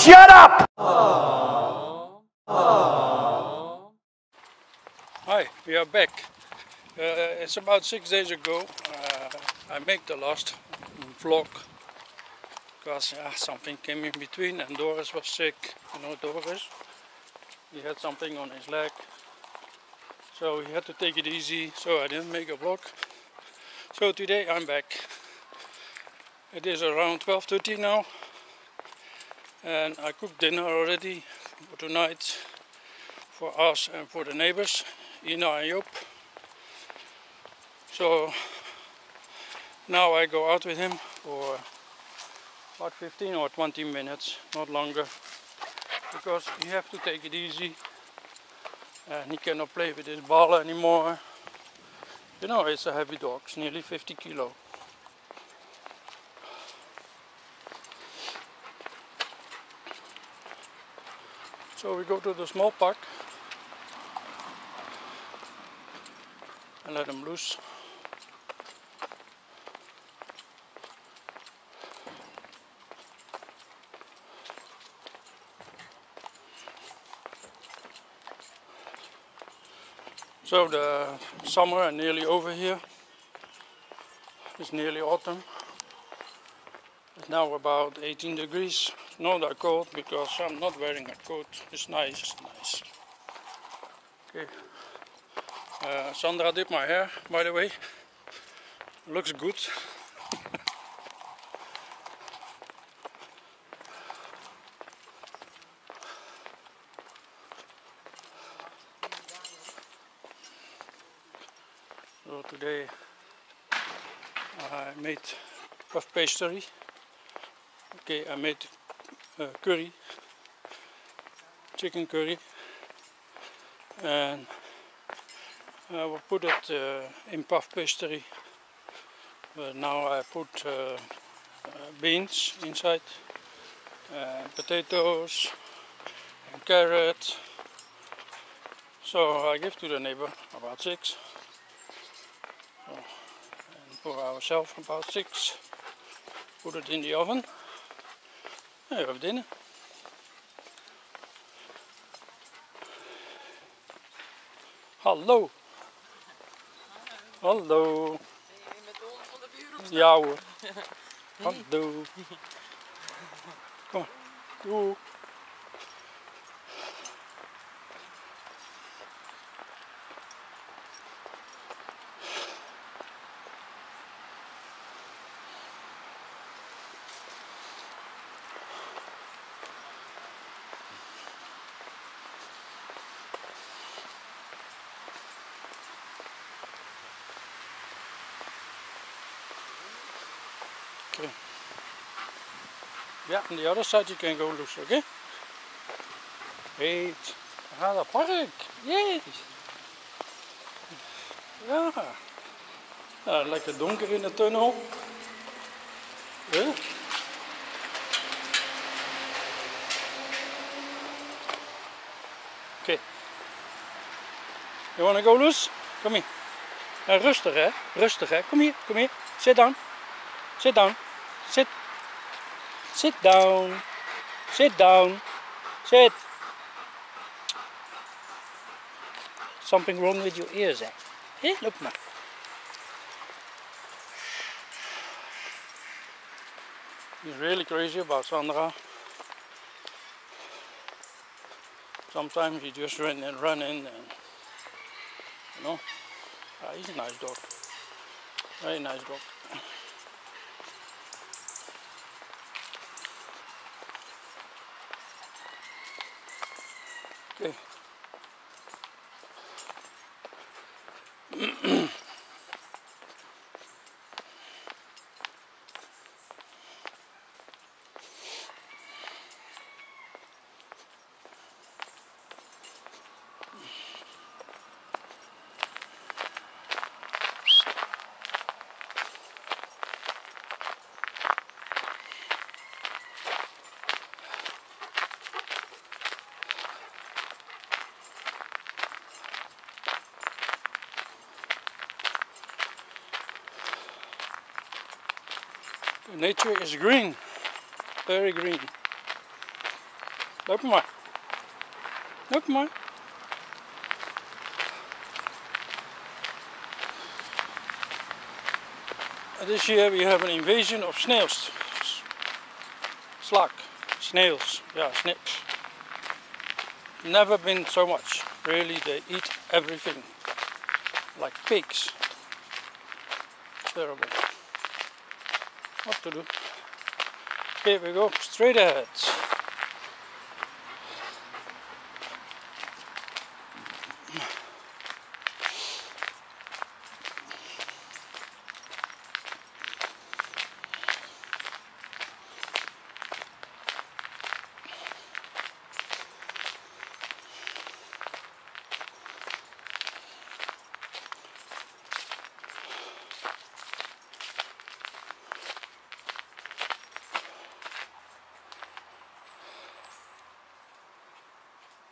shut up! Hi, we are back. It's about 6 days ago. I made the last vlog because something came in between and Doris was sick. You know Doris? He had something on his leg, so he had to take it easy, so I didn't make a vlog. So today I'm back. It is around 12:30 now and I cooked dinner already for tonight for us and for the neighbors, Ina and Joop. So now I go out with him for about 15 or 20 minutes, not longer, because he have to take it easy and he cannot play with his ball anymore. You know, it's a heavy dog, it's nearly 50 kilo. So we go to the small park and let him loose. So the summer is nearly over here. It's nearly autumn. It's now about 18 degrees. It's not that cold because I'm not wearing a coat. It's nice, it's nice. Okay. Sandra did my hair, by the way. Looks good. So today I made puff pastry. Okay, I made curry, chicken curry, and I will put it in puff pastry. But now I put beans inside, potatoes, and carrot. So I give to the neighbor about 6. And for ourselves about 6. Put it in the oven. En we hebben dinner. Hallo. Hallo. Ben je met de hond van de buren of zo? Ja hoor. Hallo. Kom maar. Doei. Okay. Yeah, on the other side you can go loose, okay? Wait. We gaan naar het park. Yay! Ja. Ja, lekker donker in de tunnel. Yeah. Okay. You wanna go loose? Kom hier. En rustig hè, rustig hè. Kom hier, kom hier. Sit down. Sit down. Sit. Sit down. Sit down. Sit. Something wrong with your ears, eh? Hey, look maar. He's really crazy about Sandra. Sometimes he just run in and you know. He's a nice dog. Very nice dog. Okay. Nature is green, very green. Loop maar. Loop maar. This year we have an invasion of snails. Slug. Snails. Yeah, snakes. Never been so much. Really, they eat everything. Like pigs. Terrible. What to do? Here we go, straight ahead.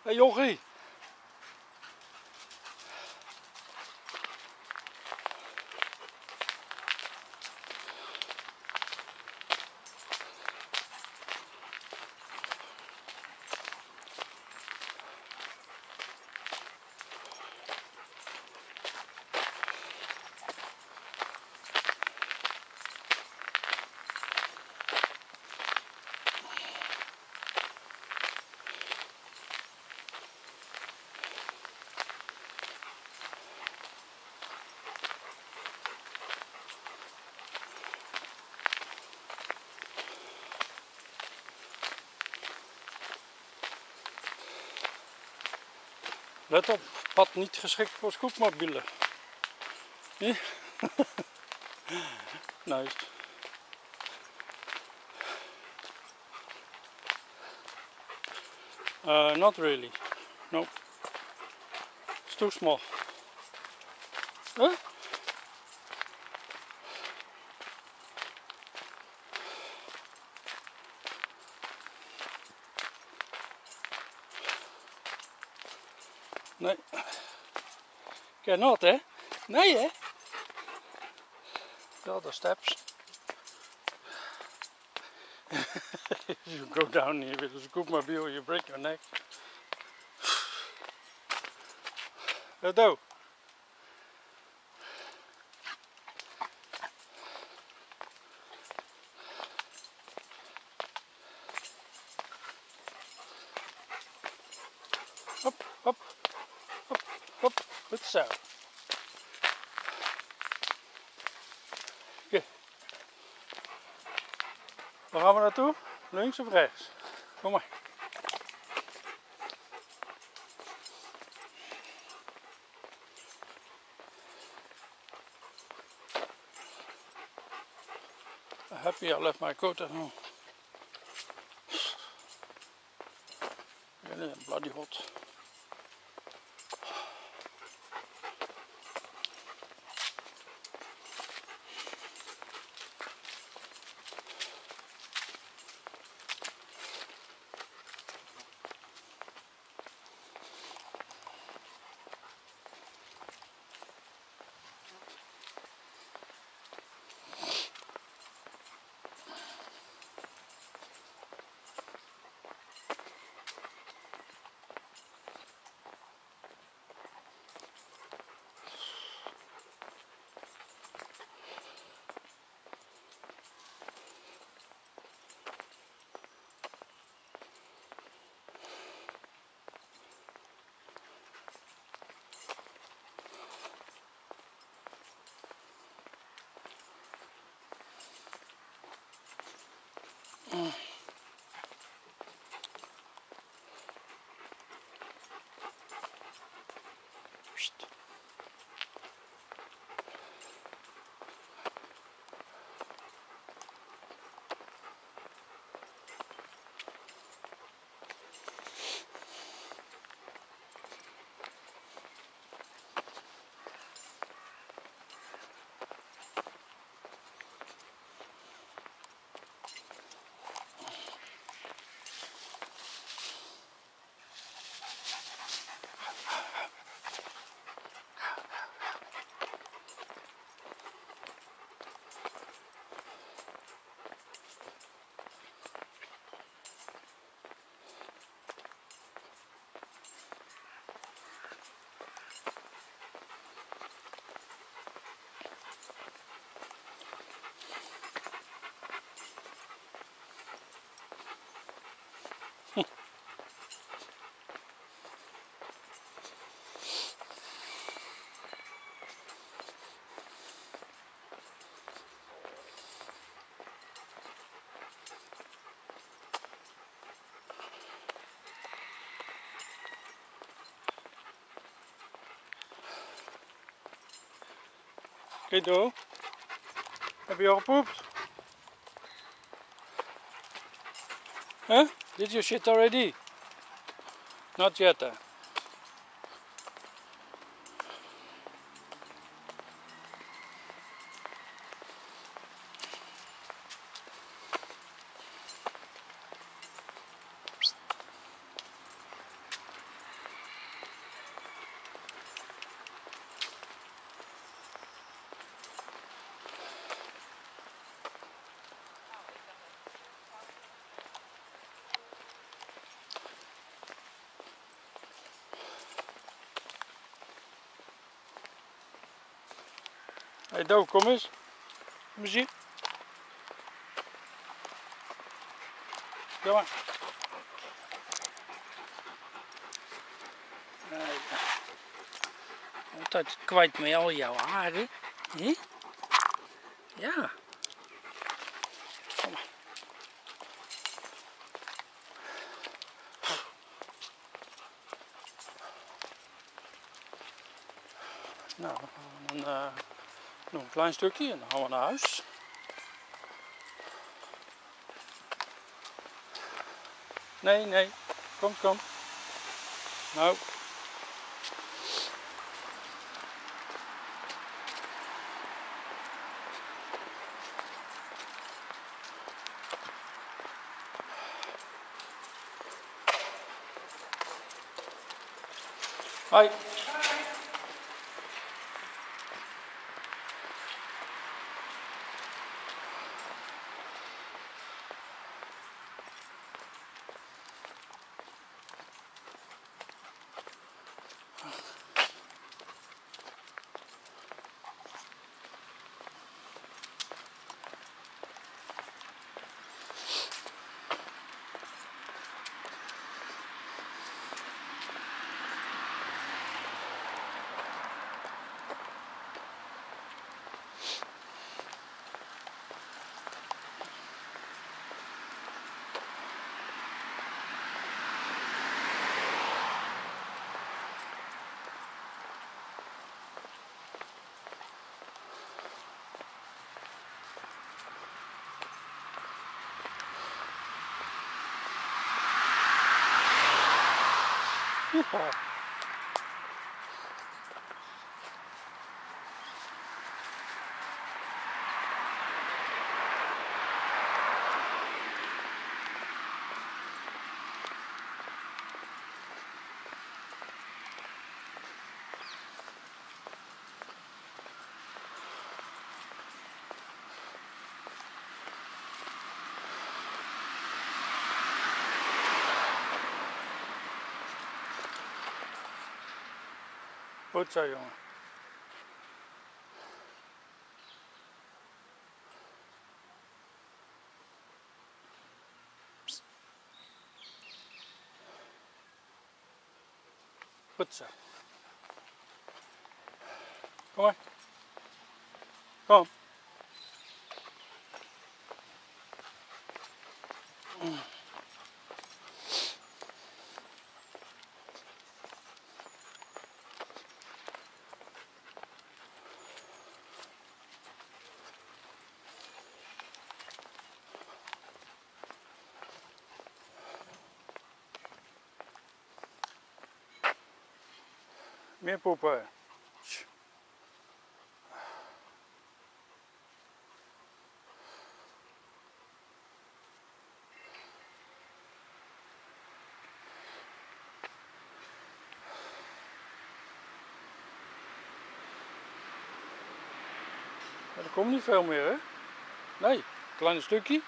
Hey jochie. Let op, pad niet geschikt voor scootmobielen. Zie? Nice. Not really. No. It's too small. Huh? Nee. Cannot, hè? Nee, hè? The other steps. You go down here with a scootmobile, you break your neck. Do. Hop, hop, hop, hop. Goed zo. Oké. Waar gaan we naartoe? Links of rechts? Kom maar. Happy I left my coat at home. Really bloody hot. Guido, heb je al gepoept? Huh? Did you shit already? Not yet. Hey Do, kom eens. Kom eens hier. Kom maar. Altijd kwijt met al jouw haren. Hè? Ja. Kom maar. Nou, dan nog een klein stukje en dan gaan we naar huis. Nee, nee. Kom, kom. Nou. Hoi. Ja. Goed zo, jongen. Goed zo. Kom maar. Kom. Meer poepen. Er komt niet veel meer, hè? Nee, klein stukje.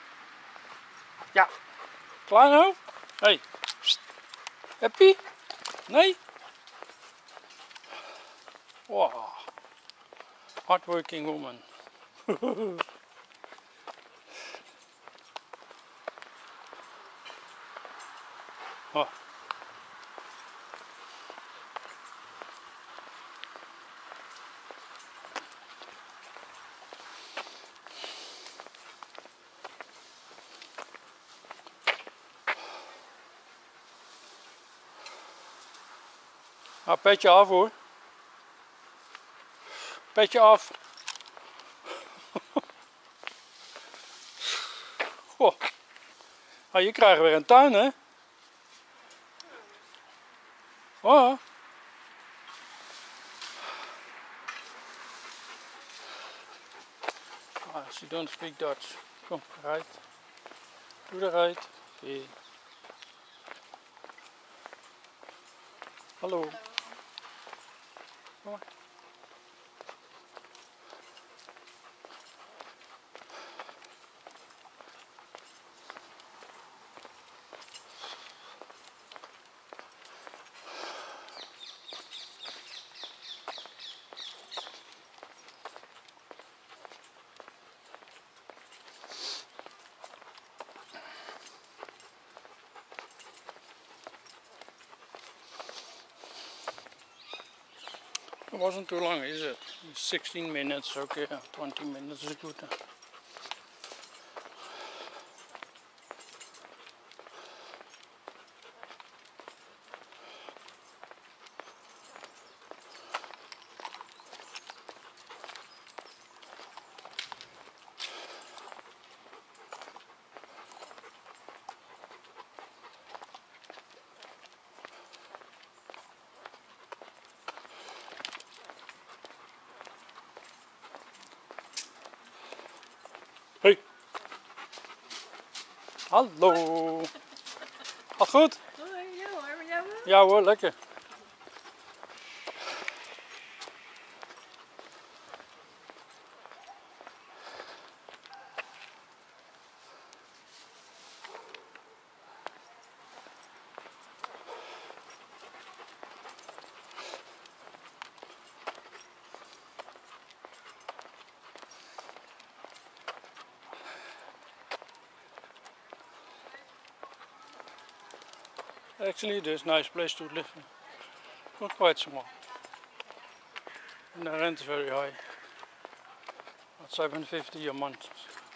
Ja, klein hoofd. Hey, happy? Nee? Wow, hardworking woman. Oh. Nou, petje af hoor. Petje af. Ah, je krijgt weer een tuin, hè? Oh. Ah, she don't speak Dutch. Kom, right. To the right. Okay. Hallo. Kom maar. It wasn't too long, is it? 16 minutes, okay, 20 minutes is good. Hey. Hallo. Al goed? Hoi, ja hoor, met jou? Ja hoor, lekker. Actually, this is a nice place to live. Not quite small. And the rent is very high. About 750 a month.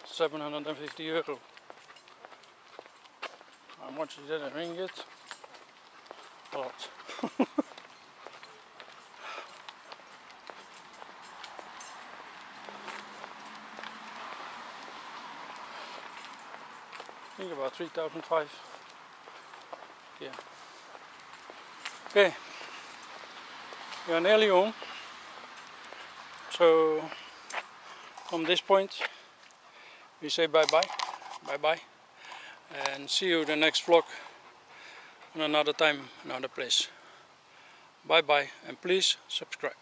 750 euro. How much is that in ringgit? A lot. I think about 3,500. Yeah. Okay. We are nearly home. So from this point we say bye bye, and see you the next vlog on another time, another place. Bye bye, and please subscribe.